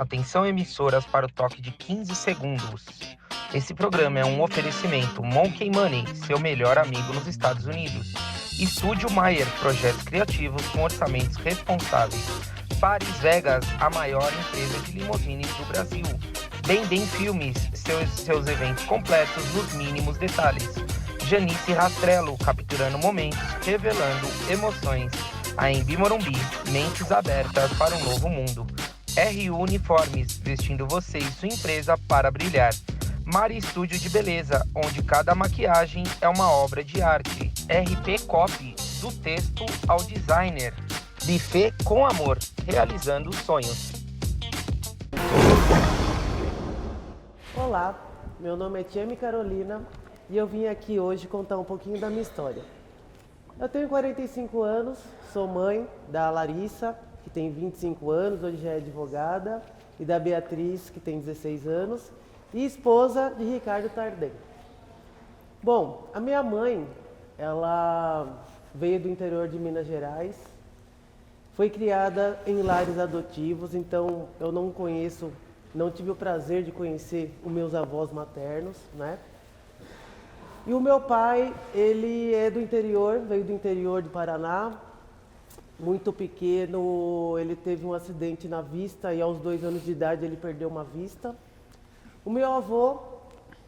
Atenção emissoras para o toque de 15 segundos. Esse programa é um oferecimento Monkey Money, seu melhor amigo nos Estados Unidos. Estúdio Maier, projetos criativos com orçamentos responsáveis. Paris Vegas, a maior empresa de limousines do Brasil. Bem Filmes, seus eventos completos nos mínimos detalhes. Janice Rastrello, capturando momentos, revelando emoções. A Embi Morumbi, mentes abertas para um novo mundo. RU Uniformes, vestindo você e sua empresa para brilhar. Mari Estúdio de Beleza, onde cada maquiagem é uma obra de arte. RP Copy, do texto ao designer. Buffet com amor, realizando sonhos. Olá, meu nome é Tiame Carolina e eu vim aqui hoje contar um pouquinho da minha história. Eu tenho 45 anos, sou mãe da Larissa, que tem 25 anos, hoje já é advogada, e da Beatriz, que tem 16 anos, e esposa de Ricardo Tardem. Bom, a minha mãe, ela veio do interior de Minas Gerais, foi criada em lares adotivos, então eu não tive o prazer de conhecer os meus avós maternos, né? E o meu pai, ele é do interior, veio do interior do Paraná, muito pequeno, ele teve um acidente na vista e aos 2 anos de idade ele perdeu uma vista. O meu avô,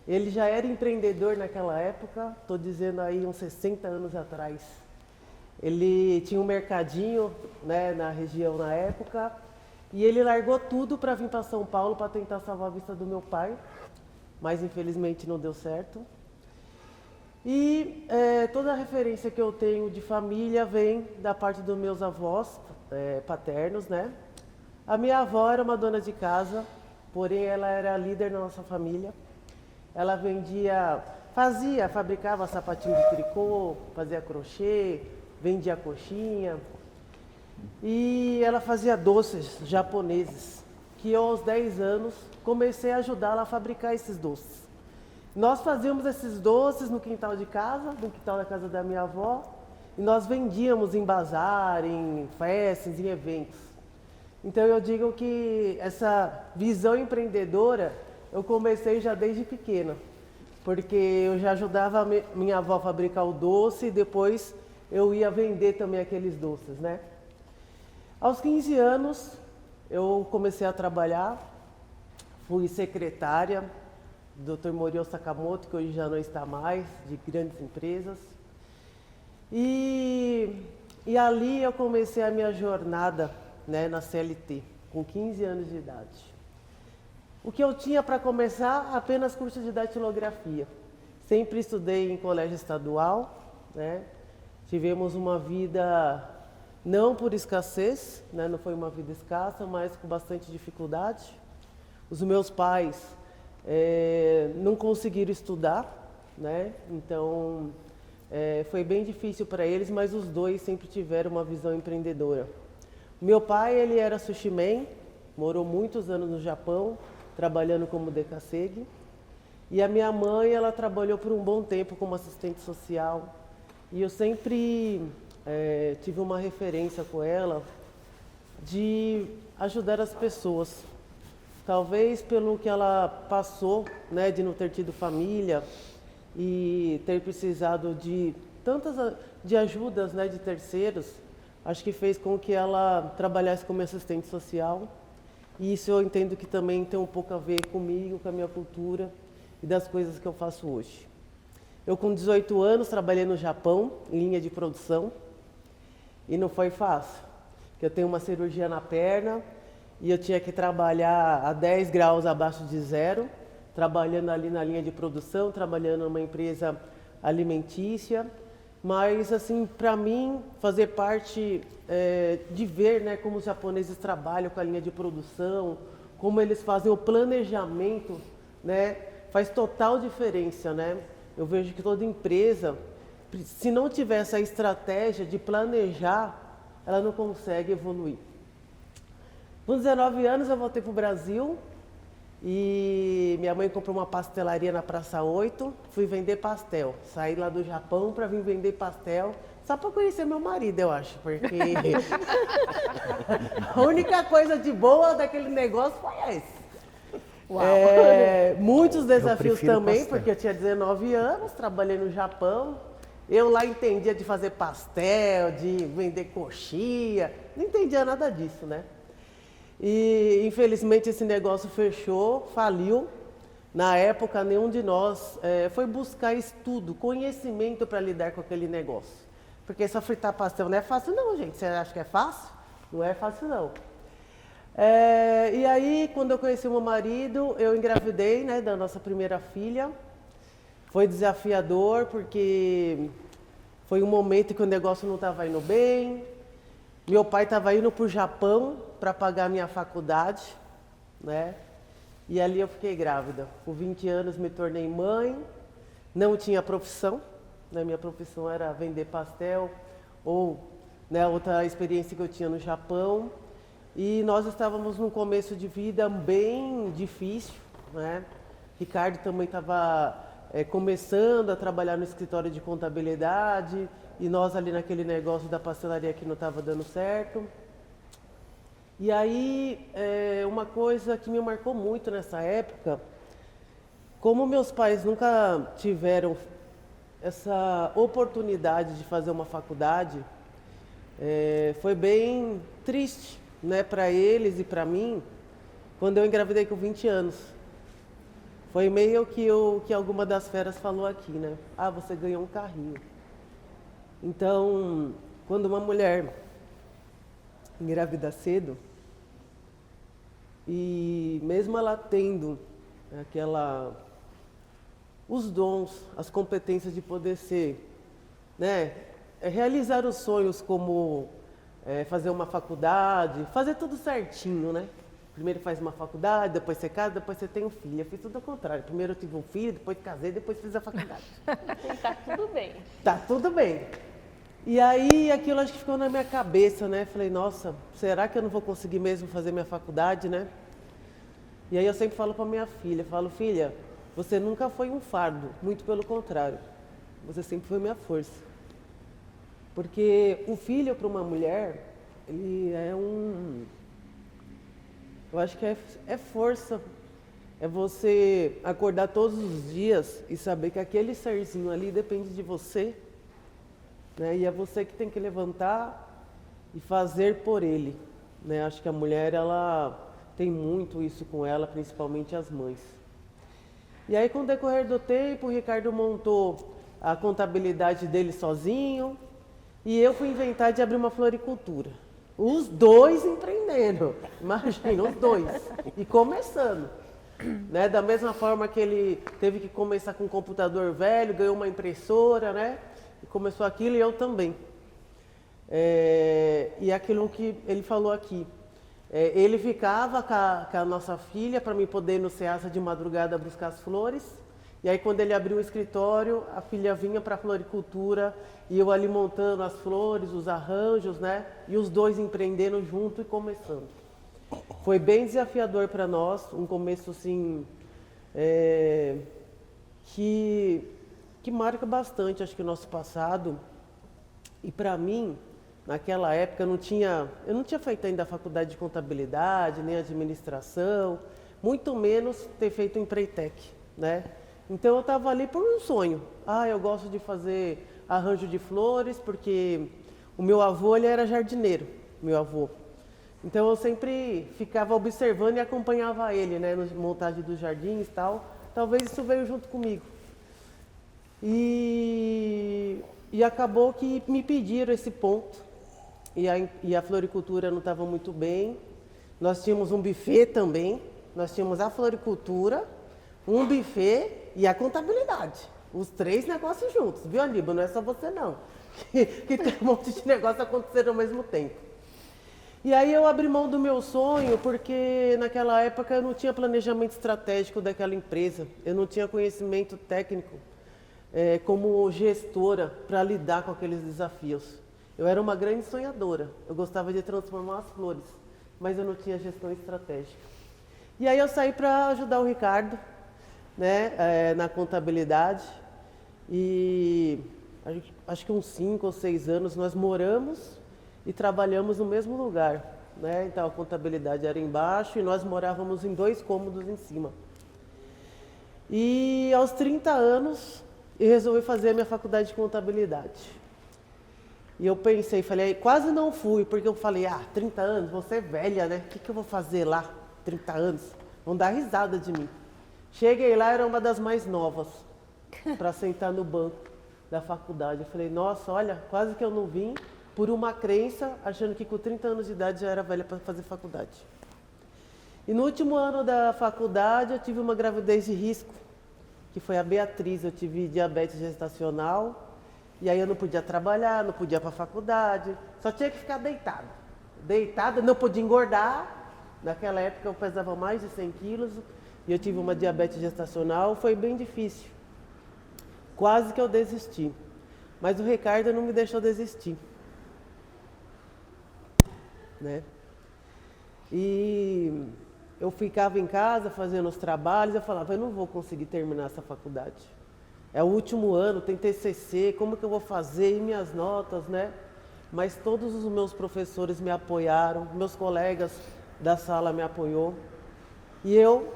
ele já era empreendedor naquela época, estou dizendo aí uns 60 anos atrás. Ele tinha um mercadinho, né, na região na época, e ele largou tudo para vir para São Paulo para tentar salvar a vista do meu pai, mas infelizmente não deu certo. E toda a referência que eu tenho de família vem da parte dos meus avós paternos, né? A minha avó era uma dona de casa, porém ela era líder na nossa família. Ela fabricava sapatinho de tricô, fazia crochê, vendia coxinha. E ela fazia doces japoneses, que eu aos 10 anos comecei a ajudá-la a fabricar esses doces. Nós fazíamos esses doces no quintal de casa, no quintal da casa da minha avó, e nós vendíamos em bazar, em festas, em eventos. Então eu digo que essa visão empreendedora eu comecei já desde pequena, porque eu já ajudava minha avó a fabricar o doce e depois eu ia vender também aqueles doces, né? Aos 15 anos eu comecei a trabalhar, fui secretária do Dr. Morio Sakamoto, que hoje já não está mais, de grandes empresas. E ali eu comecei a minha jornada, né, na CLT, com 15 anos de idade. O que eu tinha para começar, apenas curso de datilografia. Sempre estudei em colégio estadual, né? Tivemos uma vida não por escassez, né? Não foi uma vida escassa, mas com bastante dificuldade. Os meus pais não conseguiram estudar, né? Então foi bem difícil para eles, mas os dois sempre tiveram uma visão empreendedora. Meu pai, ele era sushi man, morou muitos anos no Japão, trabalhando como decassegue. E a minha mãe, ela trabalhou por um bom tempo como assistente social. E eu sempre tive uma referência com ela de ajudar as pessoas. Talvez pelo que ela passou, né, de não ter tido família e ter precisado de tantas de ajudas, né, de terceiros, acho que fez com que ela trabalhasse como assistente social. E isso eu entendo que também tem um pouco a ver comigo, com a minha cultura e das coisas que eu faço hoje. Eu com 18 anos trabalhei no Japão, em linha de produção, e não foi fácil, porque eu tenho uma cirurgia na perna, e eu tinha que trabalhar a 10 graus abaixo de zero, trabalhando ali na linha de produção, trabalhando numa empresa alimentícia. Mas, assim, para mim, fazer parte de ver, né, como os japoneses trabalham com a linha de produção, como eles fazem o planejamento, né, faz total diferença, né? Eu vejo que toda empresa, se não tiver essa estratégia de planejar, ela não consegue evoluir. Com 19 anos eu voltei para o Brasil E minha mãe comprou uma pastelaria na Praça 8, fui vender pastel. Saí lá do Japão para vir vender pastel, só para conhecer meu marido, eu acho, porque a única coisa de boa daquele negócio foi esse. Muitos desafios também, pastel. Porque eu tinha 19 anos, trabalhei no Japão. Eu lá entendia de fazer pastel, de vender coxinha, não entendia nada disso, né? E infelizmente esse negócio fechou, faliu. Na época nenhum de nós foi buscar estudo, conhecimento para lidar com aquele negócio. Porque só fritar pastel não é fácil não, gente. Você acha que é fácil? Não é fácil não. E aí, quando eu conheci o meu marido, eu engravidei, né, da nossa primeira filha. Foi desafiador porque foi um momento que o negócio não estava indo bem. Meu pai estava indo para o Japão para pagar minha faculdade, né? E ali eu fiquei grávida. Com 20 anos me tornei mãe, não tinha profissão, né? Minha profissão era vender pastel ou, né, outra experiência que eu tinha no Japão. E nós estávamos num começo de vida bem difícil, né? Ricardo também estava começando a trabalhar no escritório de contabilidade e nós ali naquele negócio da pastelaria que não estava dando certo. E aí, uma coisa que me marcou muito nessa época, como meus pais nunca tiveram essa oportunidade de fazer uma faculdade, foi bem triste, né, para eles e para mim, quando eu engravidei com 20 anos. Foi meio que o que alguma das feras falou aqui, né? Ah, você ganhou um carrinho. Então, quando uma mulher engravida cedo, e mesmo ela tendo os dons, as competências de poder ser, né, realizar os sonhos como fazer uma faculdade, fazer tudo certinho, né? Primeiro faz uma faculdade, depois você casa, depois você tem um filho. Eu fiz tudo ao contrário. Primeiro eu tive um filho, depois casei, depois fiz a faculdade. Tá tudo bem. Tá tudo bem. E aí aquilo acho que ficou na minha cabeça, né? Falei, nossa, será que eu não vou conseguir mesmo fazer minha faculdade, né? E aí eu sempre falo para minha filha, filha, você nunca foi um fardo, muito pelo contrário. Você sempre foi minha força. Porque o filho para uma mulher, ele eu acho que é força. É você acordar todos os dias e saber que aquele serzinho ali depende de você, né? E é você que tem que levantar e fazer por ele, né? Acho que a mulher, ela tem muito isso com ela, principalmente as mães. E aí, com o decorrer do tempo, o Ricardo montou a contabilidade dele sozinho e eu fui inventar de abrir uma floricultura. Os dois empreendendo, imagina, os dois. E começando, né? Da mesma forma que ele teve que começar com um computador velho, ganhou uma impressora, né? E começou aquilo e eu também. E aquilo que ele falou aqui. Ele ficava com a nossa filha para mim poder ir no Ceasa de madrugada buscar as flores. E aí quando ele abriu o escritório, a filha vinha para a floricultura e eu ali montando as flores, os arranjos, né? E os dois empreendendo junto e começando. Foi bem desafiador para nós, um começo assim, que marca bastante, acho que o nosso passado. E para mim, naquela época, eu não tinha feito ainda a faculdade de contabilidade, nem administração, muito menos ter feito o Empreitec, né? Então eu estava ali por um sonho. Eu gosto de fazer arranjo de flores, porque o meu avô, ele era jardineiro, meu avô. Então eu sempre ficava observando e acompanhava ele, né, na montagem dos jardins e tal. Talvez isso veio junto comigo. E acabou que me pediram esse ponto. E a floricultura não estava muito bem. Nós tínhamos um buffet também. Nós tínhamos a floricultura, um buffet e a contabilidade. Os três negócios juntos, viu, Aníbal? Não é só você não. Que tem um monte de negócio acontecendo ao mesmo tempo. E aí eu abri mão do meu sonho porque naquela época eu não tinha planejamento estratégico daquela empresa. Eu não tinha conhecimento técnico como gestora para lidar com aqueles desafios. Eu era uma grande sonhadora. Eu gostava de transformar as flores, mas eu não tinha gestão estratégica. E aí eu saí para ajudar o Ricardo, né, na contabilidade. E acho que uns 5 ou 6 anos nós moramos e trabalhamos no mesmo lugar, né? Então a contabilidade era embaixo e nós morávamos em 2 cômodos em cima. E aos 30 anos eu resolvi fazer a minha faculdade de contabilidade. E eu pensei, falei, quase não fui, porque eu falei, 30 anos, você é velha, né? O que eu vou fazer lá, 30 anos? Vão dar risada de mim. Cheguei lá, era uma das mais novas, para sentar no banco da faculdade. Eu falei, nossa, olha, quase que eu não vim por uma crença, achando que com 30 anos de idade já era velha para fazer faculdade. E no último ano da faculdade eu tive uma gravidez de risco, que foi a Beatriz. Eu tive diabetes gestacional, e aí eu não podia trabalhar, não podia ir para a faculdade, só tinha que ficar deitada. Deitada, não podia engordar. Naquela época eu pesava mais de 100 quilos e eu tive uma diabetes gestacional, foi bem difícil. Quase que eu desisti, mas o Ricardo não me deixou desistir, né? E eu ficava em casa fazendo os trabalhos, eu falava, eu não vou conseguir terminar essa faculdade. É o último ano, tem TCC, como que eu vou fazer? E minhas notas, né? Mas todos os meus professores me apoiaram, meus colegas da sala me apoiou. E eu,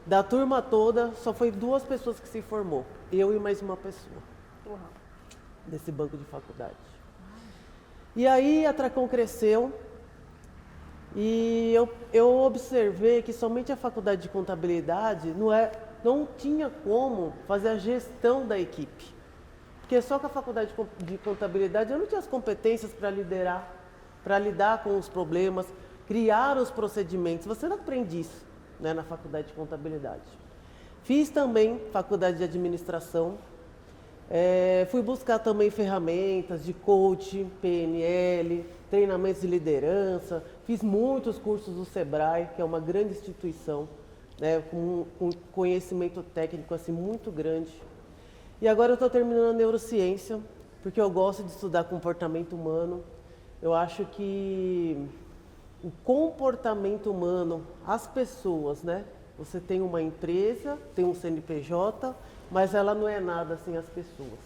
da turma toda, só foi 2 pessoas que se formou. Eu e mais uma pessoa. Uhum. Desse banco de faculdade. E aí a Tracom cresceu e eu observei que somente a faculdade de contabilidade não tinha como fazer a gestão da equipe. Porque só com a faculdade de contabilidade eu não tinha as competências para liderar, para lidar com os problemas, criar os procedimentos. Você não aprende isso, né, na faculdade de contabilidade. Fiz também faculdade de administração, fui buscar também ferramentas de coaching, PNL, treinamentos de liderança, fiz muitos cursos do Sebrae, que é uma grande instituição, né, com conhecimento técnico assim, muito grande. E agora eu estou terminando a neurociência, porque eu gosto de estudar comportamento humano. Eu acho que o comportamento humano, as pessoas, né? Você tem uma empresa, tem um CNPJ, mas ela não é nada sem as pessoas.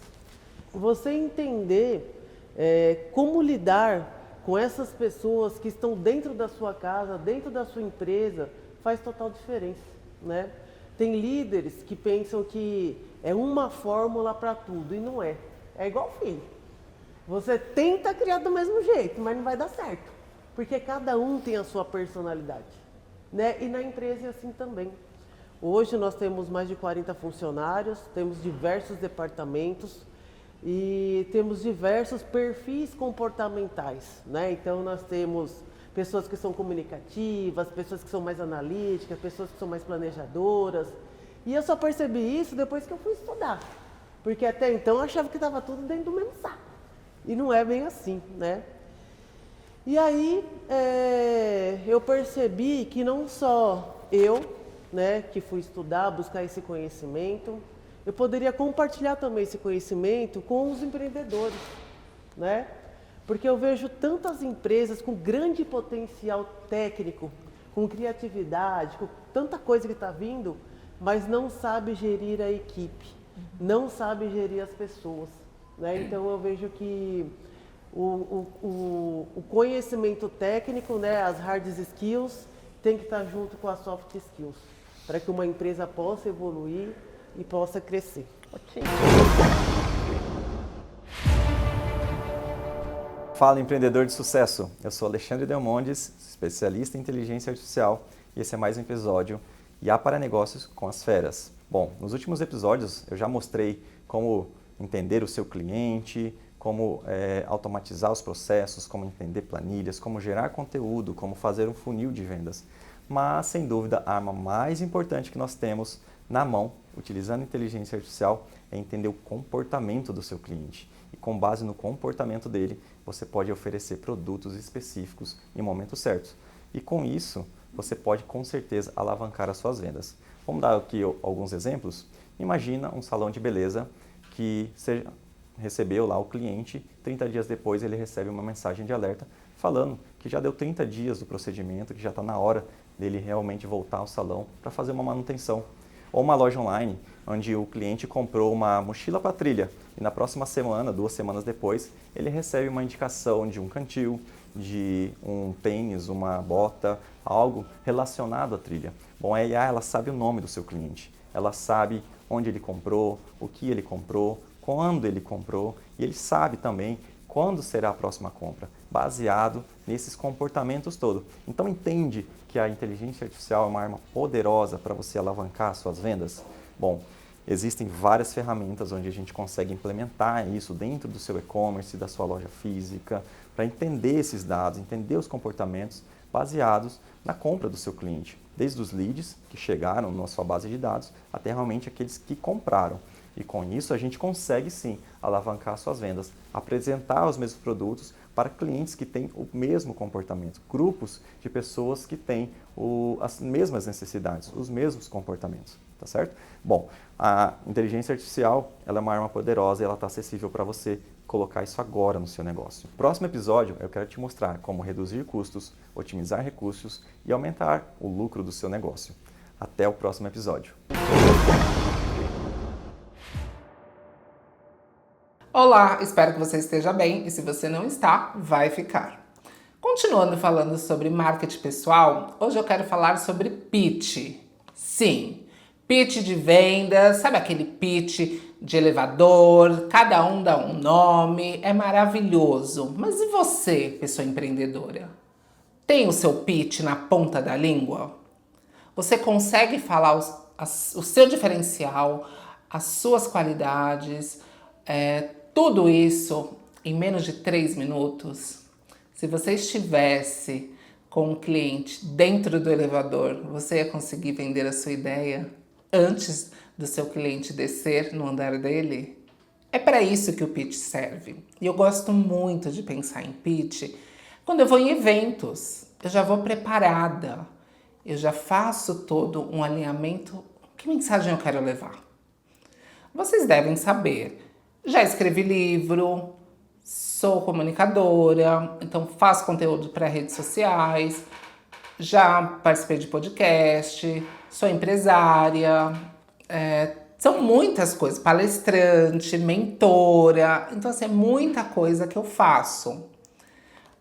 E você entender como lidar com essas pessoas que estão dentro da sua casa, dentro da sua empresa, faz total diferença, né? Tem líderes que pensam que é uma fórmula para tudo, e não é. É igual filho. Você tenta criar do mesmo jeito, mas não vai dar certo. Porque cada um tem a sua personalidade, né? E na empresa é assim também. Hoje nós temos mais de 40 funcionários, temos diversos departamentos e temos diversos perfis comportamentais, né? Então nós temos pessoas que são comunicativas, pessoas que são mais analíticas, pessoas que são mais planejadoras. E eu só percebi isso depois que eu fui estudar. Porque até então eu achava que estava tudo dentro do mesmo saco. E não é bem assim, né? E aí eu percebi que não só eu, né, que fui estudar, buscar esse conhecimento, eu poderia compartilhar também esse conhecimento com os empreendedores, né? Porque eu vejo tantas empresas com grande potencial técnico, com criatividade, com tanta coisa que está vindo, mas não sabe gerir a equipe, não sabe gerir as pessoas, né? Então eu vejo que o conhecimento técnico, né, as hard skills, tem que estar junto com as soft skills, para que uma empresa possa evoluir e possa crescer. Fala, empreendedor de sucesso! Eu sou Alexandre Delmondes, especialista em inteligência artificial, e esse é mais um episódio IA para Negócios com as Feras. Bom, nos últimos episódios eu já mostrei como entender o seu cliente, como automatizar os processos, como entender planilhas, como gerar conteúdo, como fazer um funil de vendas. Mas, sem dúvida, a arma mais importante que nós temos na mão, utilizando inteligência artificial, é entender o comportamento do seu cliente. E com base no comportamento dele, você pode oferecer produtos específicos em momentos certos. E com isso, você pode com certeza alavancar as suas vendas. Vamos dar aqui alguns exemplos? Imagina um salão de beleza que recebeu lá o cliente, 30 dias depois ele recebe uma mensagem de alerta falando que já deu 30 dias do procedimento, que já está na hora dele realmente voltar ao salão para fazer uma manutenção. Ou uma loja online, onde o cliente comprou uma mochila para trilha e na próxima semana, 2 semanas depois, ele recebe uma indicação de um cantil, de um tênis, uma bota, algo relacionado à trilha. Bom, a IA, ela sabe o nome do seu cliente, ela sabe onde ele comprou, o que ele comprou, quando ele comprou e ele sabe também quando será a próxima compra, baseado nesses comportamentos todos. Então entende que a inteligência artificial é uma arma poderosa para você alavancar suas vendas? Bom, existem várias ferramentas onde a gente consegue implementar isso dentro do seu e-commerce, da sua loja física, para entender esses dados, entender os comportamentos baseados na compra do seu cliente, desde os leads que chegaram na sua base de dados até realmente aqueles que compraram. E com isso a gente consegue sim alavancar suas vendas, apresentar os mesmos produtos para clientes que têm o mesmo comportamento, grupos de pessoas que têm as mesmas necessidades, os mesmos comportamentos, tá certo? Bom, a inteligência artificial ela é uma arma poderosa e ela está acessível para você colocar isso agora no seu negócio. No próximo episódio eu quero te mostrar como reduzir custos, otimizar recursos e aumentar o lucro do seu negócio. Até o próximo episódio. Olá, espero que você esteja bem e se você não está, vai ficar. Continuando falando sobre marketing pessoal, hoje eu quero falar sobre pitch. Sim, pitch de vendas, sabe aquele pitch de elevador, cada um dá um nome, é maravilhoso. Mas e você, pessoa empreendedora? Tem o seu pitch na ponta da língua? Você consegue falar o seu diferencial, as suas qualidades, tudo isso em menos de 3 minutos? Se você estivesse com um cliente dentro do elevador, você ia conseguir vender a sua ideia antes do seu cliente descer no andar dele? É para isso que o pitch serve. E eu gosto muito de pensar em pitch quando eu vou em eventos. Eu já vou preparada, eu já faço todo um alinhamento. Que mensagem eu quero levar? Vocês devem saber. Já escrevi livro, sou comunicadora, então faço conteúdo para redes sociais, já participei de podcast, sou empresária, são muitas coisas, palestrante, mentora, então assim, é muita coisa que eu faço.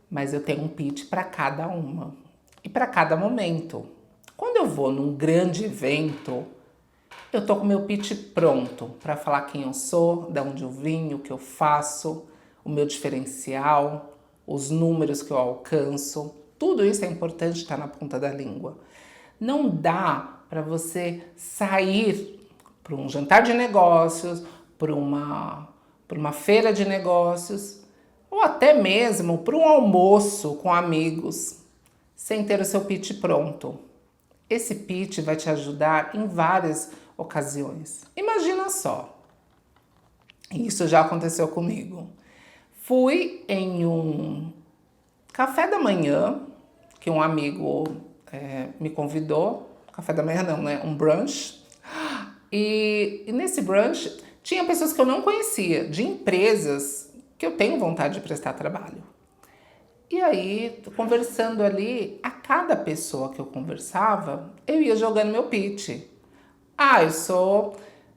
Mas eu tenho um pitch para cada uma e para cada momento. Quando eu vou num grande evento, eu tô com o meu pitch pronto para falar quem eu sou, de onde eu vim, o que eu faço, o meu diferencial, os números que eu alcanço. Tudo isso é importante estar na ponta da língua. Não dá para você sair para um jantar de negócios, para uma feira de negócios, ou até mesmo para um almoço com amigos, sem ter o seu pitch pronto. Esse pitch vai te ajudar em várias ocasiões. Imagina só, isso já aconteceu comigo. Fui em um café da manhã, que um amigo me convidou, café da manhã não, né? Um brunch. E nesse brunch tinha pessoas que eu não conhecia, de empresas que eu tenho vontade de prestar trabalho. E aí, conversando ali, a cada pessoa que eu conversava, eu ia jogando meu pitch. Eu sou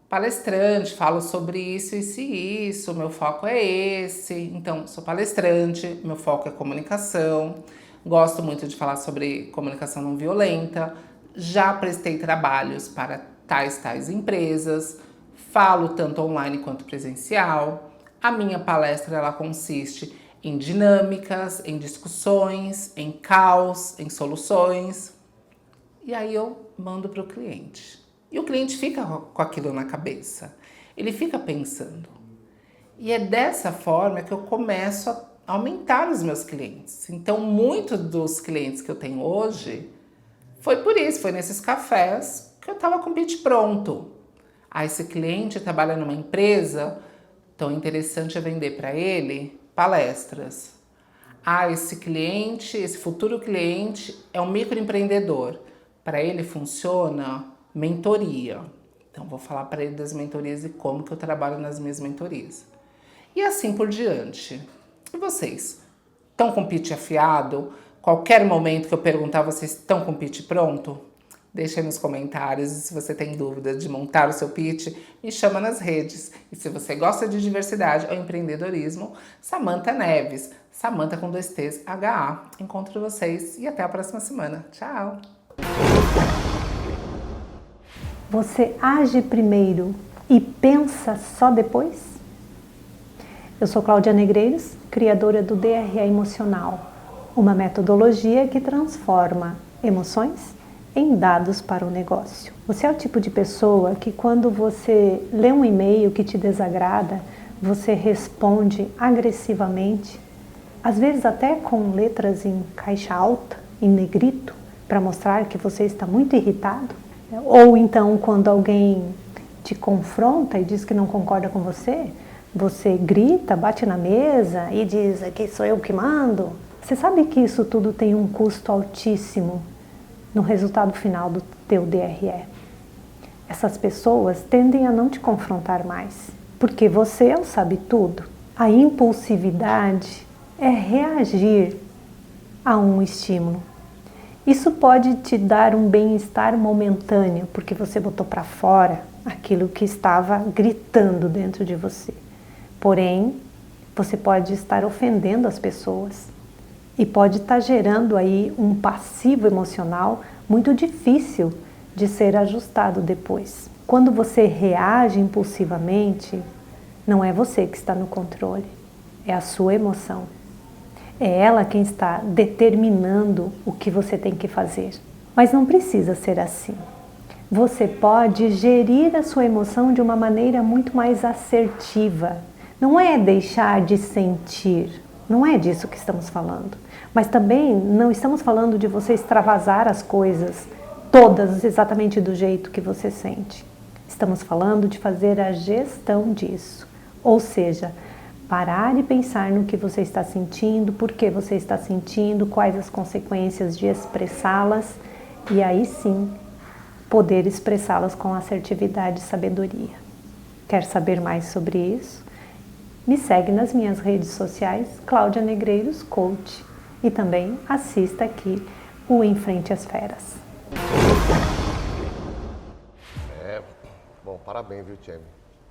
palestrante, falo sobre isso, isso e isso, meu foco é esse. Então, sou palestrante, meu foco é comunicação, gosto muito de falar sobre comunicação não violenta, já prestei trabalhos para tais empresas, falo tanto online quanto presencial. A minha palestra, ela consiste em dinâmicas, em discussões, em caos, em soluções. E aí eu mando para o cliente. E o cliente fica com aquilo na cabeça. Ele fica pensando. E é dessa forma que eu começo a aumentar os meus clientes. Então, muitos dos clientes que eu tenho hoje foi por isso, foi nesses cafés que eu estava com o pitch pronto. Esse cliente trabalha numa empresa, então interessante é vender para ele palestras. Esse cliente, esse futuro cliente é um microempreendedor. Para ele funciona mentoria. Então, vou falar para ele das mentorias e como que eu trabalho nas minhas mentorias. E assim por diante. E vocês? Estão com pitch afiado? Qualquer momento que eu perguntar, vocês estão com o pitch pronto? Deixa aí nos comentários. E se você tem dúvida de montar o seu pitch, me chama nas redes. E se você gosta de diversidade ou empreendedorismo, Samantha Neves. Samantha com 2 T's, H-A. Encontro vocês e até a próxima semana. Tchau! Você age primeiro e pensa só depois? Eu sou Cláudia Negreiros, criadora do DRE Emocional, uma metodologia que transforma emoções em dados para o negócio. Você é o tipo de pessoa que quando você lê um e-mail que te desagrada, você responde agressivamente, às vezes até com letras em caixa alta, em negrito, para mostrar que você está muito irritado? Ou então quando alguém te confronta e diz que não concorda com você, você grita, bate na mesa e diz, aqui sou eu que mando? Você sabe que isso tudo tem um custo altíssimo no resultado final do teu DRE. Essas pessoas tendem a não te confrontar mais, porque você é o sabe tudo. A impulsividade é reagir a um estímulo. Isso pode te dar um bem-estar momentâneo, porque você botou para fora aquilo que estava gritando dentro de você. Porém, você pode estar ofendendo as pessoas e pode estar gerando aí um passivo emocional muito difícil de ser ajustado depois. Quando você reage impulsivamente, não é você que está no controle, é a sua emoção. É ela quem está determinando o que você tem que fazer. Mas não precisa ser assim. Você pode gerir a sua emoção de uma maneira muito mais assertiva. Não é deixar de sentir, não é disso que estamos falando. Mas também não estamos falando de você extravasar as coisas todas exatamente do jeito que você sente. Estamos falando de fazer a gestão disso. Ou seja, parar e pensar no que você está sentindo, por que você está sentindo, quais as consequências de expressá-las e aí sim poder expressá-las com assertividade e sabedoria. Quer saber mais sobre isso? Me segue nas minhas redes sociais, Cláudia Negreiros Coach, e também assista aqui o Em Frente às Feras. Bom, parabéns, viu, Tchê?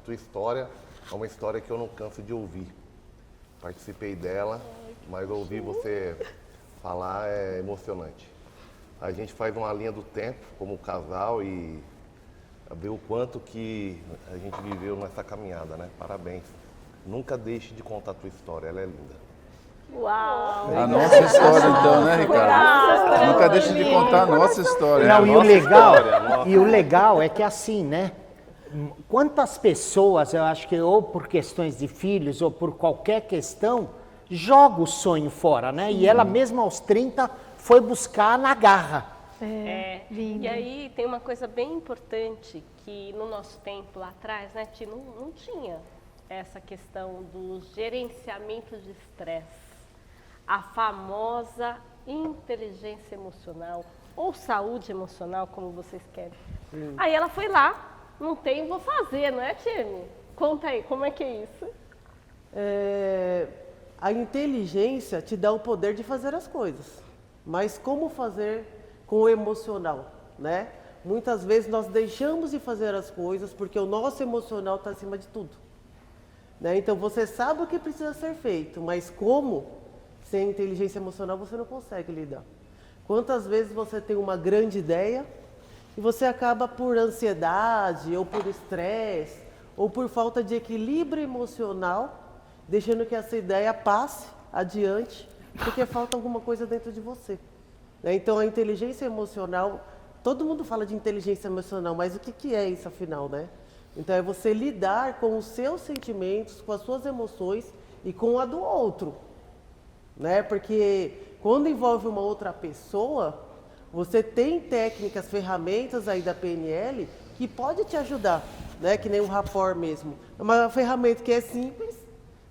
Tua história é uma história que eu não canso de ouvir. Participei dela, mas ouvir você falar é emocionante. A gente faz uma linha do tempo como casal e ver o quanto que a gente viveu nessa caminhada, né? Parabéns. Nunca deixe de contar a tua história, ela é linda. Uau! A nossa história então, né, Ricardo? Nunca deixe de contar a nossa história. Não, Nossa e o legal é que assim, né? Quantas pessoas, eu acho que ou por questões de filhos ou por qualquer questão, joga o sonho fora, né? E ela mesma aos 30 foi buscar na garra. E aí tem uma coisa bem importante que no nosso tempo lá atrás, né, não tinha essa questão do gerenciamento de estresse, a famosa inteligência emocional ou saúde emocional, como vocês querem. Aí ela foi lá, não tem, vou fazer, não é, time? Conta aí, como é que é isso? A inteligência te dá o poder de fazer as coisas, mas como fazer com o emocional, né? Muitas vezes nós deixamos de fazer as coisas porque o nosso emocional está acima de tudo. Né? Então você sabe o que precisa ser feito, mas como, sem inteligência emocional, você não consegue lidar. Quantas vezes você tem uma grande ideia e você acaba por ansiedade, ou por estresse, ou por falta de equilíbrio emocional, deixando que essa ideia passe adiante, porque falta alguma coisa dentro de você. Né? Então a inteligência emocional, todo mundo fala de inteligência emocional, mas o que é isso afinal, né? Então é você lidar com os seus sentimentos, com as suas emoções e com a do outro, né? Porque quando envolve uma outra pessoa, você tem técnicas, ferramentas aí da PNL que pode te ajudar, né? Que nem o rapport mesmo. É uma ferramenta que é simples,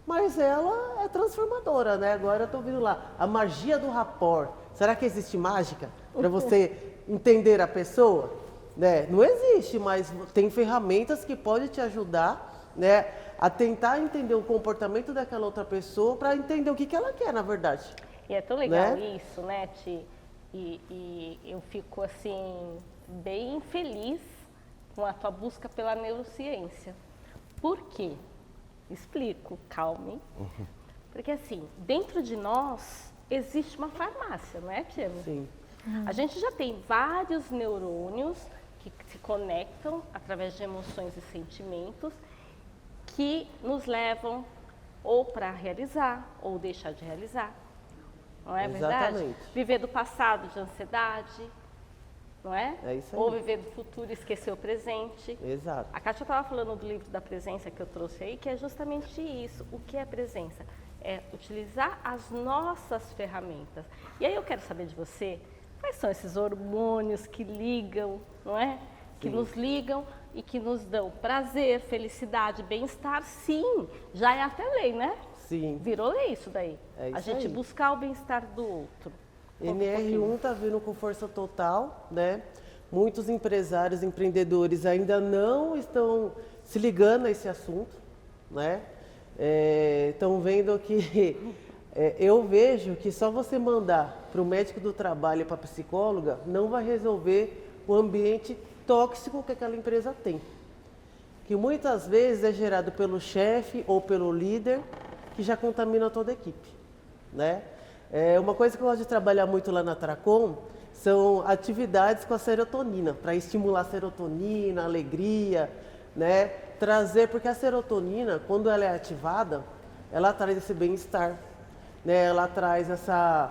mas ela é transformadora, né? Agora eu estou ouvindo lá, a magia do rapport. Será que existe mágica para você entender a pessoa? Né? Não existe, mas tem ferramentas que podem te ajudar, né, a tentar entender o comportamento daquela outra pessoa para entender o que ela quer, na verdade. E é tão legal né? isso, né, Ti? E eu fico, assim, bem feliz com a tua busca pela neurociência. Por quê? Explico, calme. Porque, assim, dentro de nós existe uma farmácia, não é, Tia? Sim. A gente já tem vários neurônios que se conectam através de emoções e sentimentos que nos levam ou para realizar ou deixar de realizar. Não é verdade? Exatamente. Viver do passado de ansiedade, não é? É isso aí. Ou viver do futuro e esquecer o presente. Exato. A Kátia estava falando do livro da presença que eu trouxe aí, que é justamente isso. O que é presença? É utilizar as nossas ferramentas. E aí eu quero saber de você, quais são esses hormônios que ligam, não é? Que nos ligam e que nos dão prazer, felicidade, bem-estar, sim. Já é até lei, né? Sim. Virou lei isso daí. É isso a gente aí. buscar o bem-estar do outro. NR1 está vindo com força total, né? Muitos empresários, empreendedores ainda não estão se ligando a esse assunto, né? Estão vendo que eu vejo que só você mandar para o médico do trabalho e para a psicóloga não vai resolver o ambiente tóxico que aquela empresa tem, que muitas vezes é gerado pelo chefe ou pelo líder que já contamina toda a equipe, né? Uma coisa que eu gosto de trabalhar muito lá na Tracom são atividades com a serotonina, para estimular a serotonina, a alegria, né? Trazer, porque a serotonina, quando ela é ativada, ela traz esse bem-estar, né? Ela traz essa...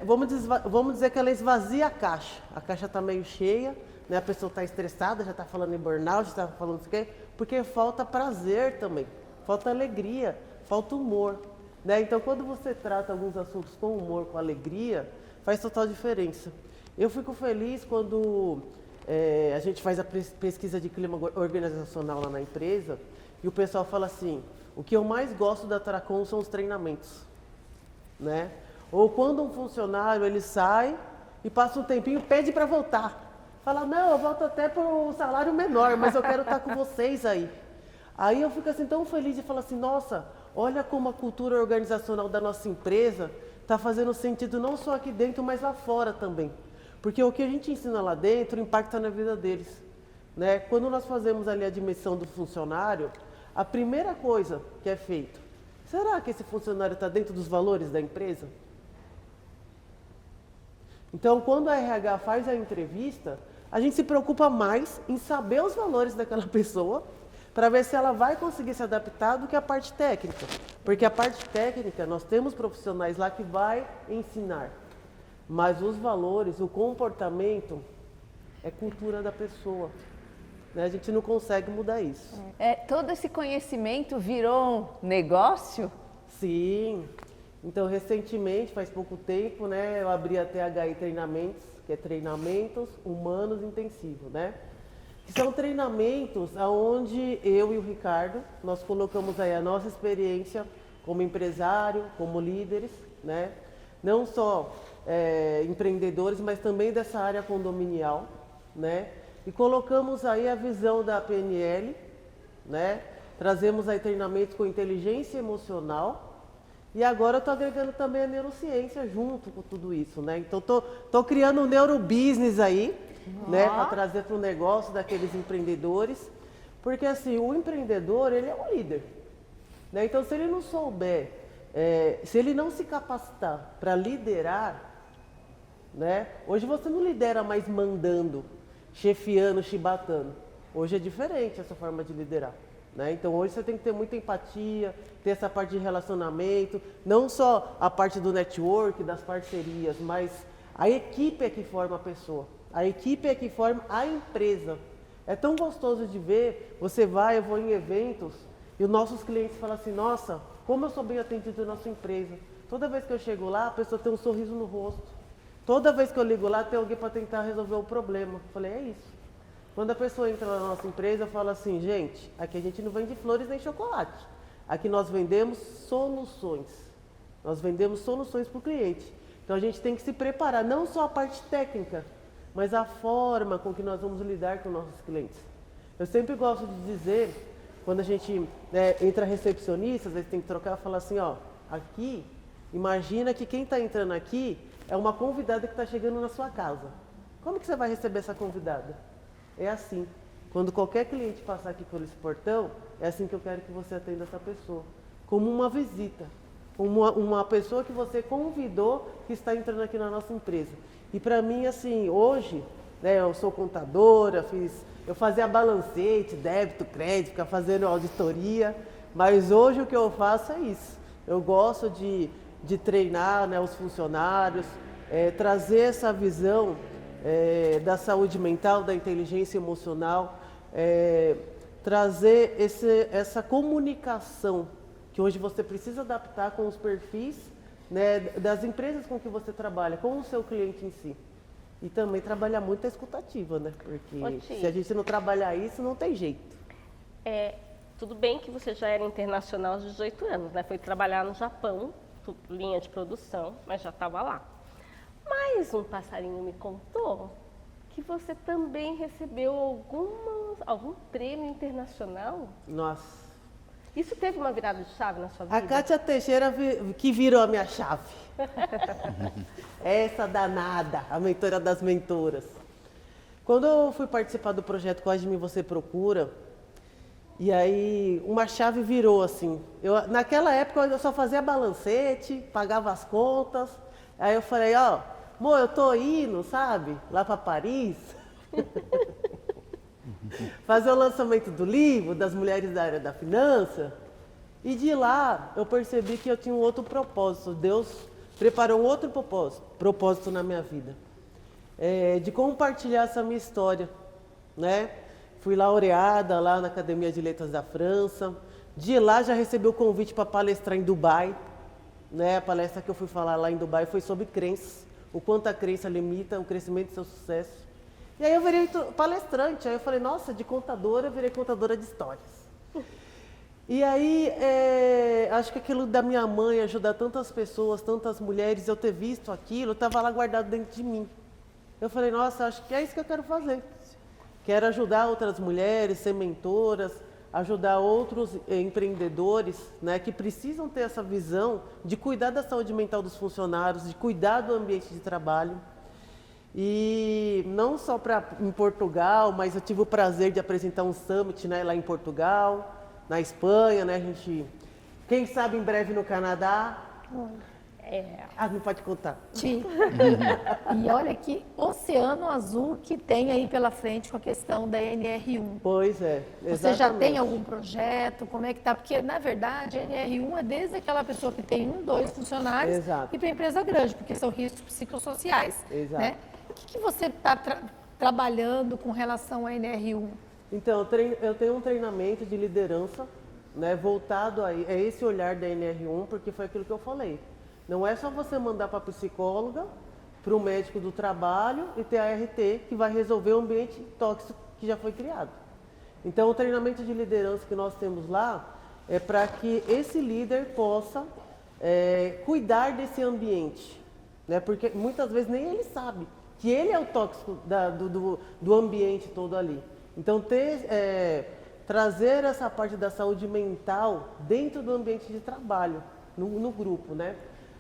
vamos dizer que ela esvazia a caixa está meio cheia, né? A pessoa está estressada, já está falando em burnout, já está falando isso aqui, porque falta prazer também, falta alegria, falta humor. Né? Então, quando você trata alguns assuntos com humor, com alegria, faz total diferença. Eu fico feliz quando a gente faz a pesquisa de clima organizacional lá na empresa e o pessoal fala assim, o que eu mais gosto da Tracom são os treinamentos. Né? Ou quando um funcionário ele sai e passa um tempinho, pede para voltar. Fala, não, eu volto até por um salário menor, mas eu quero estar com vocês aí. Aí eu fico assim tão feliz de falar assim, nossa, olha como a cultura organizacional da nossa empresa está fazendo sentido não só aqui dentro, mas lá fora também. Porque o que a gente ensina lá dentro impacta na vida deles. Né? Quando nós fazemos ali a admissão do funcionário, a primeira coisa que é feito, será que esse funcionário está dentro dos valores da empresa? Então, quando a RH faz a entrevista, a gente se preocupa mais em saber os valores daquela pessoa para ver se ela vai conseguir se adaptar do que a parte técnica. Porque a parte técnica, nós temos profissionais lá que vai ensinar. Mas os valores, o comportamento, é cultura da pessoa. Né? A gente não consegue mudar isso. Todo esse conhecimento virou negócio? Sim. Então, recentemente, faz pouco tempo, né, eu abri a THI Treinamentos, que é Treinamentos Humanos Intensivos, né? Que são treinamentos onde eu e o Ricardo, nós colocamos aí a nossa experiência como empresário, como líderes, né? Não só empreendedores, mas também dessa área condominial, né? E colocamos aí a visão da PNL, né? Trazemos aí treinamentos com inteligência emocional. E agora eu estou agregando também a neurociência junto com tudo isso, né? Então tô criando um neurobusiness aí, né? Para trazer para o negócio daqueles empreendedores. Porque assim, o empreendedor, ele é um líder. Né? Então se ele não souber, se ele não se capacitar para liderar, né? Hoje você não lidera mais mandando, chefiando, chibatando. Hoje é diferente essa forma de liderar. Né? Então hoje você tem que ter muita empatia, ter essa parte de relacionamento, não só a parte do network, das parcerias, mas a equipe é que forma a pessoa, a equipe é que forma a empresa. É tão gostoso de ver, eu vou em eventos e os nossos clientes falam assim, nossa, como eu sou bem atendido na nossa empresa. Toda vez que eu chego lá, a pessoa tem um sorriso no rosto. Toda vez que eu ligo lá, tem alguém para tentar resolver o problema. Eu falei, é isso. Quando a pessoa entra na nossa empresa, fala assim, gente, aqui a gente não vende flores nem chocolate. Aqui nós vendemos soluções. Nós vendemos soluções para o cliente. Então a gente tem que se preparar, não só a parte técnica, mas a forma com que nós vamos lidar com nossos clientes. Eu sempre gosto de dizer, quando a gente entra recepcionista, às vezes tem que trocar, falar assim, ó, aqui Imagina que quem está entrando aqui é uma convidada que está chegando na sua casa. Como que você vai receber essa convidada? É assim. Quando qualquer cliente passar aqui por esse portão, é assim que eu quero que você atenda essa pessoa. Como uma visita. Uma pessoa que você convidou que está entrando aqui na nossa empresa. E para mim, assim, hoje, né, eu sou contadora, eu fazia balancete, débito, crédito, ficar fazendo auditoria, mas hoje o que eu faço é isso. Eu gosto de treinar, né, os funcionários, trazer essa visão da saúde mental, da inteligência emocional, trazer essa comunicação que hoje você precisa adaptar com os perfis, né, das empresas com que você trabalha, com o seu cliente em si. E também trabalhar muito a escutativa, né? Porque se a gente não trabalhar isso, não tem jeito. Tudo bem que você já era internacional aos 18 anos, né? Foi trabalhar no Japão, linha de produção, mas já estava lá. Mas um passarinho me contou que você também recebeu algum prêmio internacional. Nossa. Isso teve uma virada de chave na sua vida? A Kátia Teixeira que virou a minha chave. Essa danada, a mentora das mentoras. Quando eu fui participar do projeto Quase de Mim Você Procura, e aí uma chave virou assim. Naquela época eu só fazia balancete, pagava as contas. Aí eu falei, amor, eu tô indo, sabe, lá para Paris. Fazer o lançamento do livro das mulheres da área da finança. E de lá eu percebi que eu tinha um outro propósito. Deus preparou um outro propósito na minha vida. De compartilhar essa minha história, né? Fui laureada lá na Academia de Letras da França. De lá já recebi o convite para palestrar em Dubai. Né? A palestra que eu fui falar lá em Dubai foi sobre crenças. O quanto a crença limita o crescimento do seu sucesso. E aí eu virei palestrante, aí eu falei, nossa, de contadora eu virei contadora de histórias. E aí, acho que aquilo da minha mãe, ajudar tantas pessoas, tantas mulheres, eu ter visto aquilo, estava lá guardado dentro de mim. Eu falei, nossa, acho que é isso que eu quero fazer. Quero ajudar outras mulheres, ser mentoras, ajudar outros empreendedores, né, que precisam ter essa visão de cuidar da saúde mental dos funcionários, de cuidar do ambiente de trabalho. E não só em Portugal, mas eu tive o prazer de apresentar um summit, né, lá em Portugal, na Espanha, né, a gente, quem sabe em breve no Canadá. Não pode contar. E olha que oceano azul que tem aí pela frente com a questão da NR1. Pois é, exatamente. Você já tem algum projeto? Como é que tá? Porque, na verdade, a NR1 é desde aquela pessoa que tem 1, 2 funcionários. Exato. E para a empresa grande, porque são riscos psicossociais. Exato. Né? O que você está trabalhando com relação à NR1? Então, eu tenho um treinamento de liderança, né, voltado a esse olhar da NR1, porque foi aquilo que eu falei. Não é só você mandar para a psicóloga, para o médico do trabalho e ter a RT que vai resolver o ambiente tóxico que já foi criado. Então, o treinamento de liderança que nós temos lá é para que esse líder possa cuidar desse ambiente, né? Porque muitas vezes nem ele sabe que ele é o tóxico do ambiente todo ali. Então, trazer essa parte da saúde mental dentro do ambiente de trabalho, no grupo, né?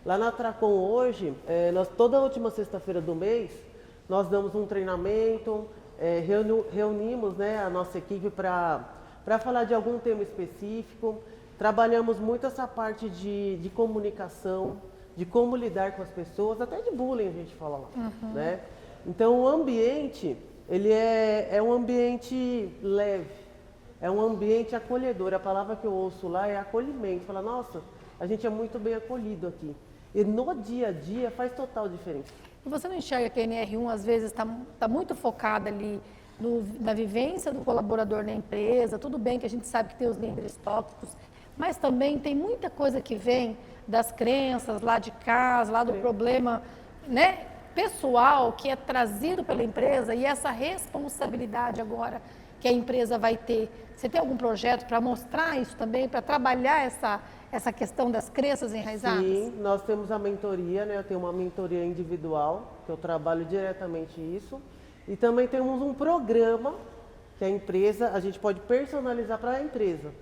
Lá na Tracom hoje, toda última sexta-feira do mês, nós damos um treinamento, reunimos, né, a nossa equipe para falar de algum tema específico. Trabalhamos muito essa parte de comunicação, de como lidar com as pessoas, até de bullying a gente fala lá, né? Então o ambiente, ele é um ambiente leve, é um ambiente acolhedor. A palavra que eu ouço lá é acolhimento. Fala, nossa, a gente é muito bem acolhido aqui. E no dia a dia faz total diferença. E você não enxerga que a NR1 às vezes está muito focada ali na vivência do colaborador na empresa? Tudo bem que a gente sabe que tem os líderes tóxicos, mas também tem muita coisa que vem das crenças lá de casa, lá do problema, né, pessoal que é trazido pela empresa, e essa responsabilidade agora que a empresa vai ter. Você tem algum projeto para mostrar isso também, para trabalhar essa questão das crenças enraizadas? Sim, nós temos a mentoria, né? Eu tenho uma mentoria individual, que eu trabalho diretamente isso. E também temos um programa que a gente pode personalizar para a empresa.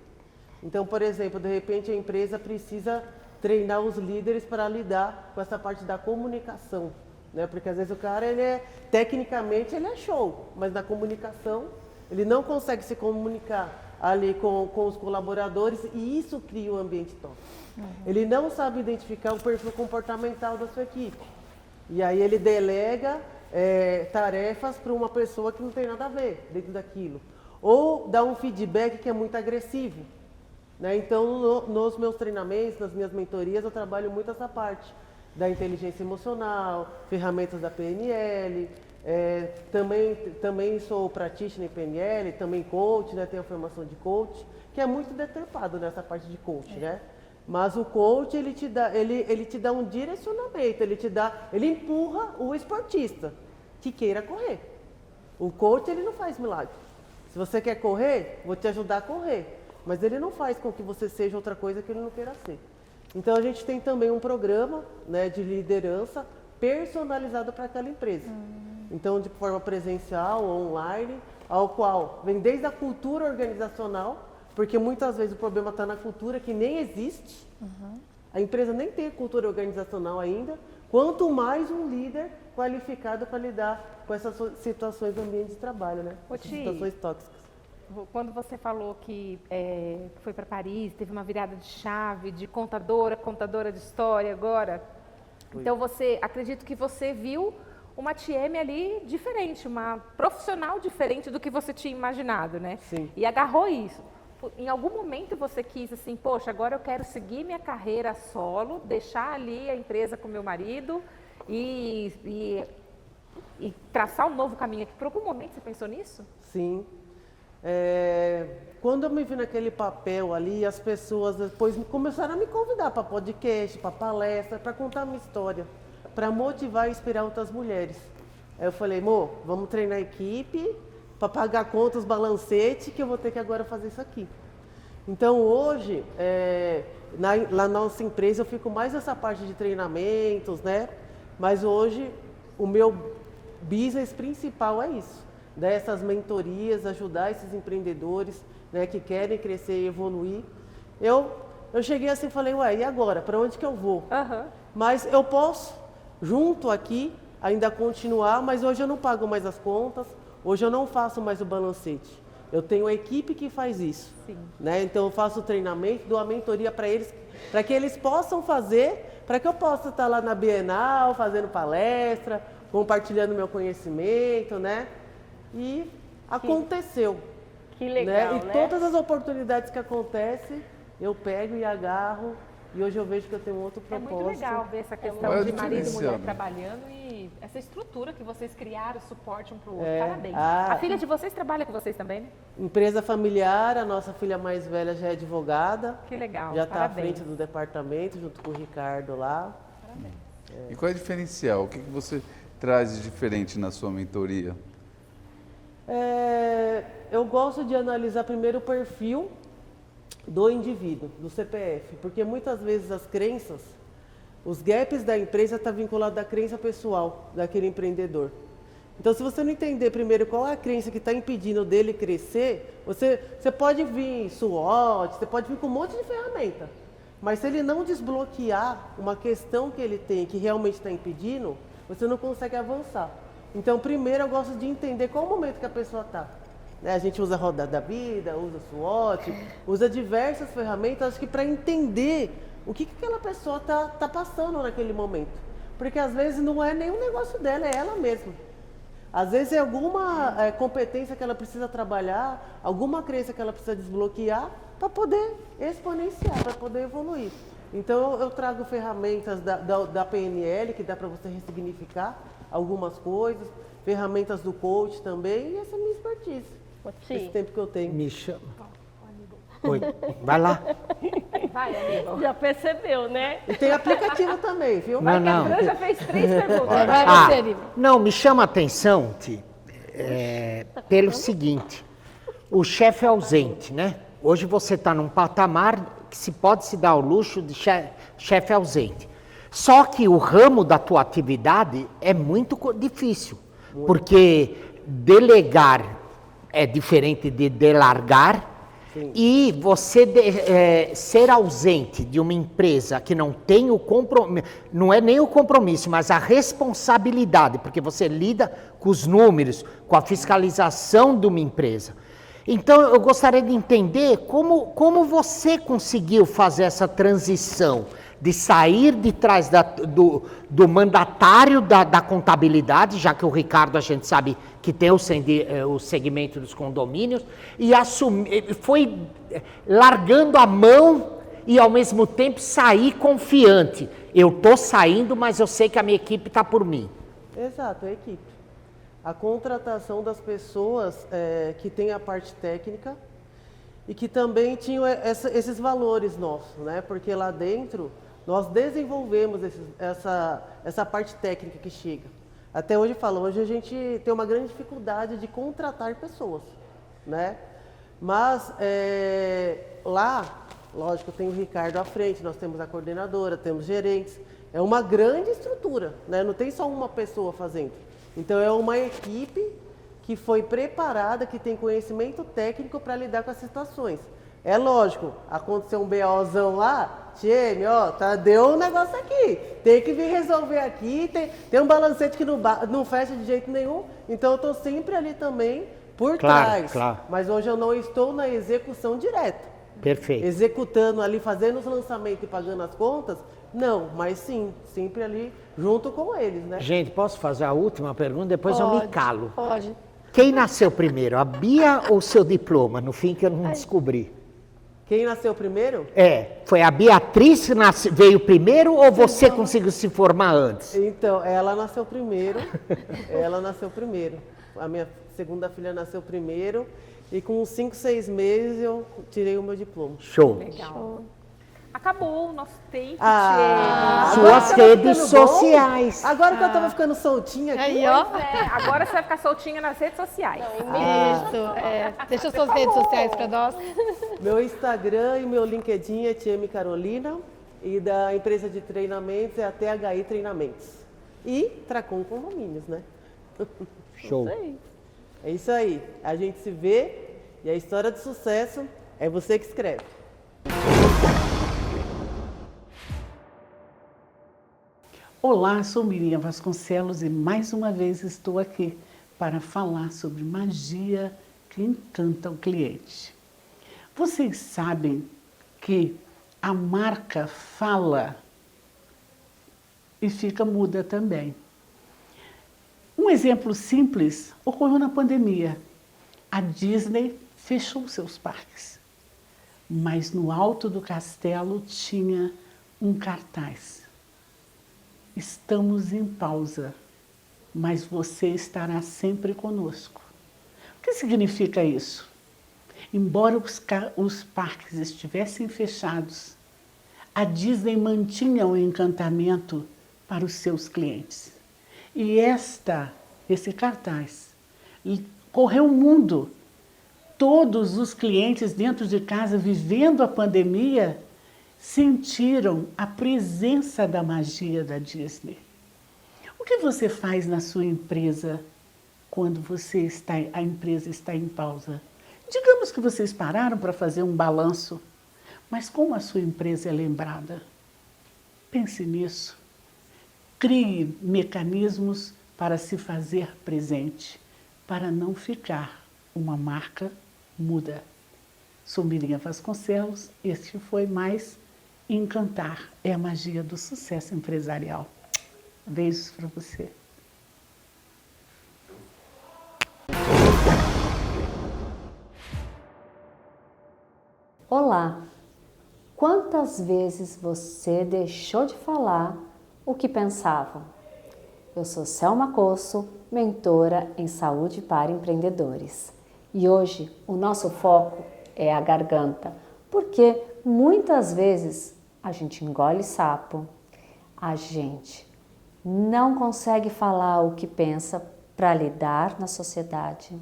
Então, por exemplo, de repente a empresa precisa treinar os líderes para lidar com essa parte da comunicação, né? Porque às vezes o cara, tecnicamente ele é show, mas na comunicação ele não consegue se comunicar ali com os colaboradores e isso cria um ambiente tóxico. Ele não sabe identificar o perfil comportamental da sua equipe. E aí ele delega tarefas para uma pessoa que não tem nada a ver dentro daquilo. Ou dá um feedback que é muito agressivo. Né? Então, nos meus treinamentos, nas minhas mentorias, eu trabalho muito essa parte da inteligência emocional, ferramentas da PNL, também sou practitioner em PNL, também coach, né? Tenho a formação de coach, que é muito deturpado nessa parte de coach, né? Mas o coach, ele te dá um direcionamento, ele empurra o esportista que queira correr. O coach, ele não faz milagre. Se você quer correr, vou te ajudar a correr. Mas ele não faz com que você seja outra coisa que ele não queira ser. Então a gente tem também um programa, né, de liderança personalizado para aquela empresa. Então de forma presencial ou online, ao qual vem desde a cultura organizacional, porque muitas vezes o problema está na cultura que nem existe. A empresa nem tem cultura organizacional ainda, quanto mais um líder qualificado para lidar com essas situações no ambiente de trabalho, né? Situações tóxicas. Quando você falou que foi para Paris, teve uma virada de chave, de contadora de história agora. Então acredito que você viu uma TM ali diferente, uma profissional diferente do que você tinha imaginado, né? Sim. E agarrou isso. Em algum momento você quis assim, poxa, agora eu quero seguir minha carreira solo, deixar ali a empresa com meu marido e traçar um novo caminho aqui. Por algum momento você pensou nisso? Sim. Quando eu me vi naquele papel ali, as pessoas depois começaram a me convidar para podcast, para palestra, para contar a minha história, para motivar e inspirar outras mulheres. Aí eu falei, amor, vamos treinar a equipe para pagar contas, balancete, que eu vou ter que agora fazer isso aqui. Então hoje, lá na nossa empresa, eu fico mais nessa parte de treinamentos, né? Mas hoje, o meu business principal é isso. Dessas mentorias, ajudar esses empreendedores, né, que querem crescer e evoluir. Eu cheguei assim e falei, ué, e agora? Para onde que eu vou? Mas eu posso, junto aqui, ainda continuar, mas hoje eu não pago mais as contas, hoje eu não faço mais o balancete. Eu tenho uma equipe que faz isso. Né? Então eu faço o treinamento, dou a mentoria para eles, para que eles possam fazer, para que eu possa estar lá na Bienal, fazendo palestra, compartilhando meu conhecimento, né? E aconteceu. Que legal, né? E todas as oportunidades que acontecem, eu pego e agarro. E hoje eu vejo que eu tenho um outro propósito. É muito legal ver essa questão de marido e mulher trabalhando e essa estrutura que vocês criaram, suporte um para o outro. Parabéns. A filha de vocês trabalha com vocês também, né? Empresa familiar, a nossa filha mais velha já é advogada. Que legal, já está à frente do departamento, junto com o Ricardo lá. Parabéns. E qual é o diferencial? O que você traz de diferente na sua mentoria? Eu gosto de analisar primeiro o perfil do indivíduo, do CPF, porque muitas vezes as crenças, os gaps da empresa estão vinculados à crença pessoal daquele empreendedor. Então, se você não entender primeiro qual é a crença que está impedindo dele crescer, você pode vir SWOT, você pode vir com um monte de ferramenta, mas se ele não desbloquear uma questão que ele tem que realmente está impedindo, você não consegue avançar. Então, primeiro eu gosto de entender qual o momento que a pessoa está. A gente usa a roda da vida, usa SWOT, usa diversas ferramentas, acho que para entender o que aquela pessoa tá passando naquele momento. Porque às vezes não é nenhum negócio dela, é ela mesma. Às vezes é alguma competência que ela precisa trabalhar, alguma crença que ela precisa desbloquear para poder exponenciar, para poder evoluir. Então eu trago ferramentas da PNL, que dá para você ressignificar algumas coisas, ferramentas do coach também, e essa é a minha expertise. Esse tempo que eu tenho. Me chama. Oi, vai lá. Vai, amigo. Já percebeu, né? E tem aplicativo também, viu? Não. A Fran já fez 3 perguntas. Vai você, Lívia. Não, me chama a atenção, Ti, pelo seguinte, o chefe ausente, né? Hoje você está num patamar que se pode se dar o luxo de chefe ausente. Só que o ramo da tua atividade é muito difícil, porque delegar é diferente de delargar. E você ser ausente de uma empresa que não tem o compromisso, não é nem o compromisso, mas a responsabilidade, porque você lida com os números, com a fiscalização de uma empresa. Então, eu gostaria de entender como você conseguiu fazer essa transição de sair de trás do mandatário da contabilidade, já que o Ricardo, a gente sabe que tem o segmento dos condomínios, e foi largando a mão e, ao mesmo tempo, sair confiante. Eu estou saindo, mas eu sei que a minha equipe está por mim. Exato, a equipe. A contratação das pessoas que têm a parte técnica e que também tinham esses valores nossos, né? Porque lá dentro nós desenvolvemos essa parte técnica que chega. Até hoje hoje a gente tem uma grande dificuldade de contratar pessoas, né? Mas lá, lógico, tem o Ricardo à frente, nós temos a coordenadora, temos gerentes. É uma grande estrutura, né? Não tem só uma pessoa fazendo. Então é uma equipe que foi preparada, que tem conhecimento técnico para lidar com as situações. É lógico, aconteceu um BOzão lá, Tieme, deu um negócio aqui, tem que vir resolver aqui, tem um balancete que não fecha de jeito nenhum, então eu estou sempre ali também por trás. Claro. Mas hoje eu não estou na execução direta. Perfeito. Executando ali, fazendo os lançamentos e pagando as contas, não, mas sim, sempre ali junto com eles, né? Gente, posso fazer a última pergunta? Depois eu me calo. Pode. Quem nasceu primeiro, a Bia ou o seu diploma? No fim que eu não descobri. Quem nasceu primeiro? Foi a Beatriz que veio primeiro ou você conseguiu se formar antes? Então, ela nasceu primeiro. A minha segunda filha nasceu primeiro. E com uns 5, 6 meses eu tirei o meu diploma. Show. Legal. Show. Acabou o nosso take. Suas redes sociais. Agora que eu tava ficando soltinha aqui. Aí, ó. Agora você vai ficar soltinha nas redes sociais. Isso. Deixa suas redes sociais para nós. Meu Instagram e meu LinkedIn é Tieme Carolina. E da empresa de treinamentos é a THI Treinamentos. E Tracom Condomínios, né? Show. É isso aí. A gente se vê e a história de sucesso é você que escreve. Olá, sou Miriam Vasconcelos e mais uma vez estou aqui para falar sobre magia que encanta o cliente. Vocês sabem que a marca fala e fica muda também. Um exemplo simples ocorreu na pandemia. A Disney fechou seus parques, mas no alto do castelo tinha um cartaz. Estamos em pausa, mas você estará sempre conosco. O que significa isso? Embora os parques estivessem fechados, a Disney mantinha o encantamento para os seus clientes. E esse cartaz correu o mundo. Todos os clientes dentro de casa, vivendo a pandemia, sentiram a presença da magia da Disney. O que você faz na sua empresa quando a empresa está em pausa? Digamos que vocês pararam para fazer um balanço, mas como a sua empresa é lembrada? Pense nisso. Crie mecanismos para se fazer presente, para não ficar uma marca muda. Sou Miriam Vasconcelos, este foi mais Encantar é a magia do sucesso empresarial. Beijos para você. Olá! Quantas vezes você deixou de falar o que pensava? Eu sou Selma Cosso, mentora em saúde para empreendedores. E hoje o nosso foco é a garganta, porque muitas vezes a gente engole sapo, a gente não consegue falar o que pensa para lidar na sociedade.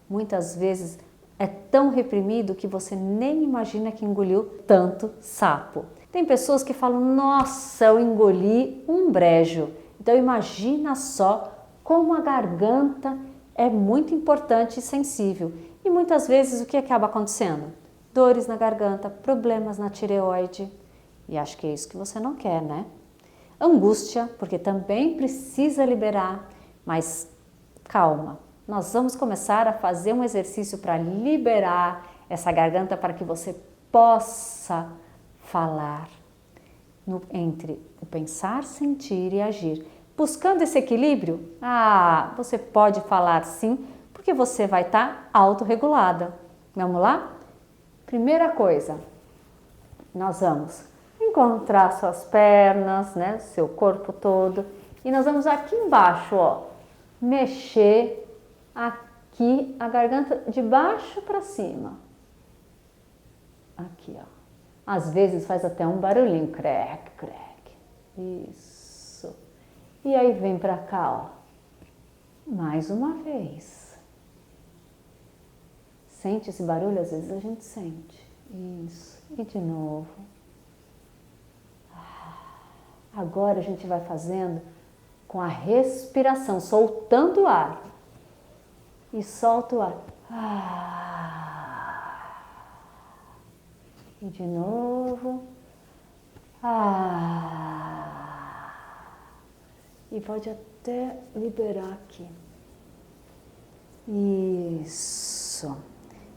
Muitas vezes é tão reprimido que você nem imagina que engoliu tanto sapo. Tem pessoas que falam, nossa, eu engoli um brejo. Então imagina só como a garganta é muito importante e sensível. E muitas vezes o que acaba acontecendo? dores na garganta, problemas na tireoide. E acho que é isso que você não quer, né? Angústia, porque também precisa liberar, mas calma. Nós vamos começar a fazer um exercício para liberar essa garganta para que você possa falar entre o pensar, sentir e agir. Buscando esse equilíbrio, você pode falar sim, porque você vai estar autorregulada. Vamos lá? Primeira coisa, nós vamos encontrar suas pernas, né, seu corpo todo, e nós vamos aqui embaixo, ó, mexer aqui a garganta de baixo para cima. Aqui, ó. Às vezes faz até um barulhinho, crack, crack. Isso. E aí vem para cá, ó. Mais uma vez. Sente esse barulho? Às vezes a gente sente. Isso. E de novo. Agora a gente vai fazendo com a respiração, soltando o ar. E solta o ar. E de novo. E pode até liberar aqui. Isso.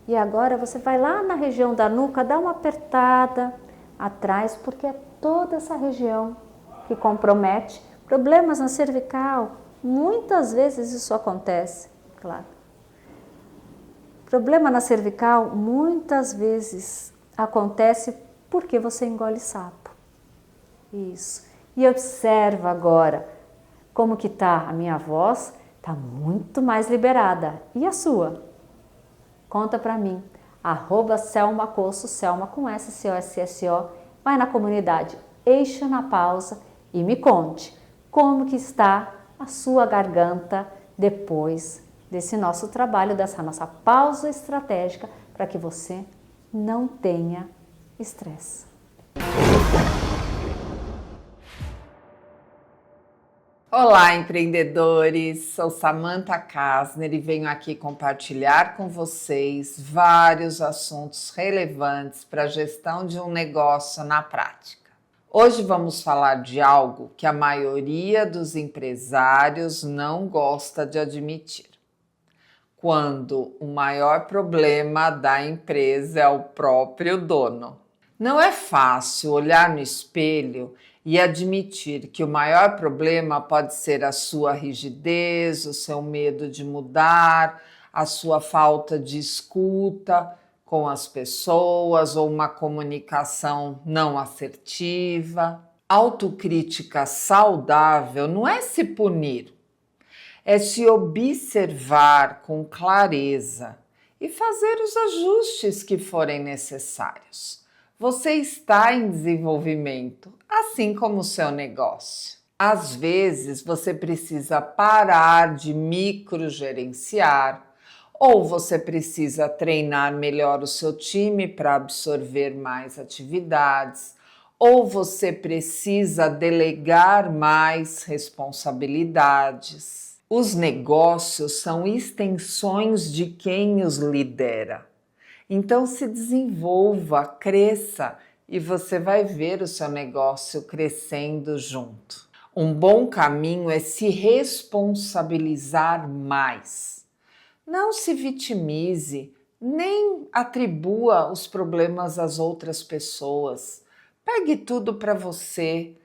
E agora você vai lá na região da nuca, dá uma apertada atrás, porque é toda essa região que compromete. Problemas na cervical, muitas vezes isso acontece, claro. Problema na cervical, muitas vezes acontece porque você engole sapo. Isso. E observa agora como que tá a minha voz, tá muito mais liberada. E a sua? Conta pra mim. @Selma Cosso, Selma com S, C-O-S-S-O. Vai na comunidade Eixo na Pausa e me conte como que está a sua garganta depois desse nosso trabalho, dessa nossa pausa estratégica para que você não tenha estresse. Olá, empreendedores! Sou Samantha Kasner e venho aqui compartilhar com vocês vários assuntos relevantes para a gestão de um negócio na prática. Hoje vamos falar de algo que a maioria dos empresários não gosta de admitir. Quando o maior problema da empresa é o próprio dono. Não é fácil olhar no espelho e admitir que o maior problema pode ser a sua rigidez, o seu medo de mudar, a sua falta de escuta com as pessoas ou uma comunicação não assertiva. Autocrítica saudável não é se punir, é se observar com clareza e fazer os ajustes que forem necessários. Você está em desenvolvimento, assim como o seu negócio. Às vezes você precisa parar de microgerenciar, ou você precisa treinar melhor o seu time para absorver mais atividades, ou você precisa delegar mais responsabilidades. Os negócios são extensões de quem os lidera. Então se desenvolva, cresça e você vai ver o seu negócio crescendo junto. Um bom caminho é se responsabilizar mais. Não se vitimize, nem atribua os problemas às outras pessoas. Pegue tudo para você,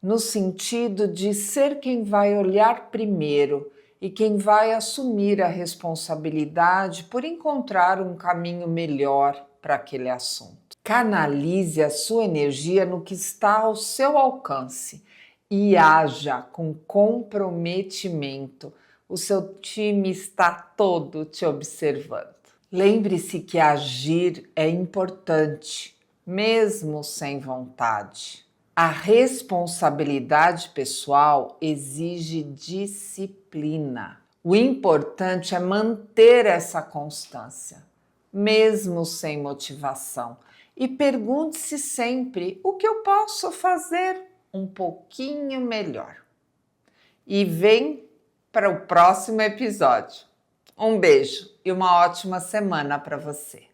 no sentido de ser quem vai olhar primeiro e quem vai assumir a responsabilidade por encontrar um caminho melhor para aquele assunto. Canalize a sua energia no que está ao seu alcance e haja com comprometimento. O seu time está todo te observando. Lembre-se que agir é importante, mesmo sem vontade. A responsabilidade pessoal exige disciplina. O importante é manter essa constância, mesmo sem motivação. E pergunte-se sempre: o que eu posso fazer um pouquinho melhor? E vem para o próximo episódio. Um beijo e uma ótima semana para você.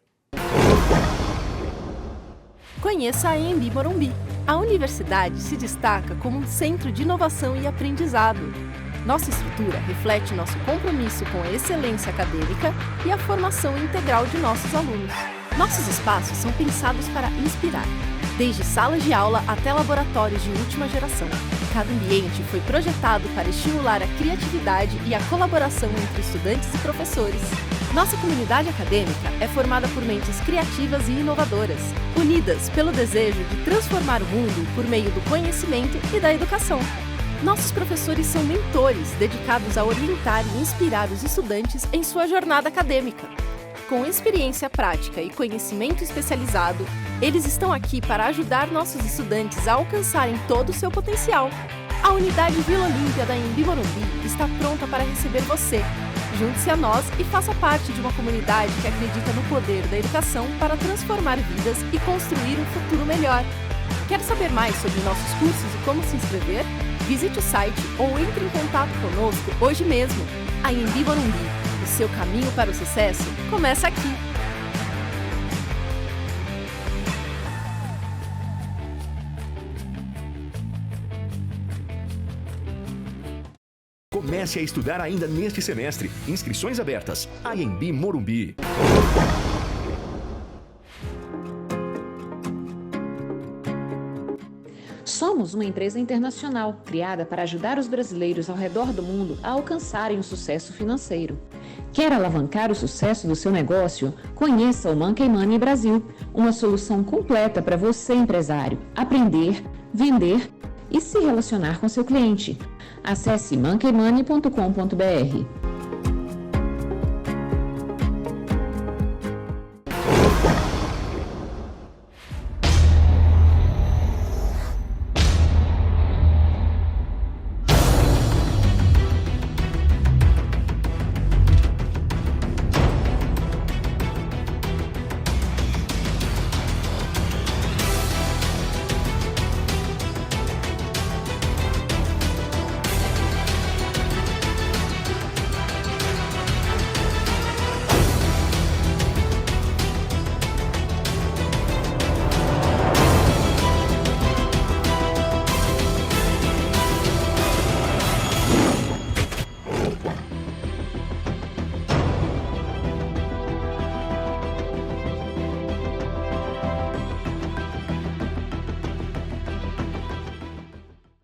Conheça a AMB Morumbi. A universidade se destaca como um centro de inovação e aprendizado. Nossa estrutura reflete nosso compromisso com a excelência acadêmica e a formação integral de nossos alunos. Nossos espaços são pensados para inspirar, desde salas de aula até laboratórios de última geração. Cada ambiente foi projetado para estimular a criatividade e a colaboração entre estudantes e professores. Nossa comunidade acadêmica é formada por mentes criativas e inovadoras, unidas pelo desejo de transformar o mundo por meio do conhecimento e da educação. Nossos professores são mentores dedicados a orientar e inspirar os estudantes em sua jornada acadêmica. Com experiência prática e conhecimento especializado, eles estão aqui para ajudar nossos estudantes a alcançarem todo o seu potencial. A unidade Vila Olímpia da AMB Morumbi está pronta para receber você. Junte-se a nós e faça parte de uma comunidade que acredita no poder da educação para transformar vidas e construir um futuro melhor. Quer saber mais sobre nossos cursos e como se inscrever? Visite o site ou entre em contato conosco hoje mesmo. A AMB Morumbi, o seu caminho para o sucesso começa aqui. Comece a estudar ainda neste semestre. Inscrições abertas. AMB Morumbi. Somos uma empresa internacional criada para ajudar os brasileiros ao redor do mundo a alcançarem o sucesso financeiro. Quer alavancar o sucesso do seu negócio? Conheça o Monkey Money Brasil, uma solução completa para você, empresário, aprender, vender e se relacionar com seu cliente. Acesse monkeymoney.com.br.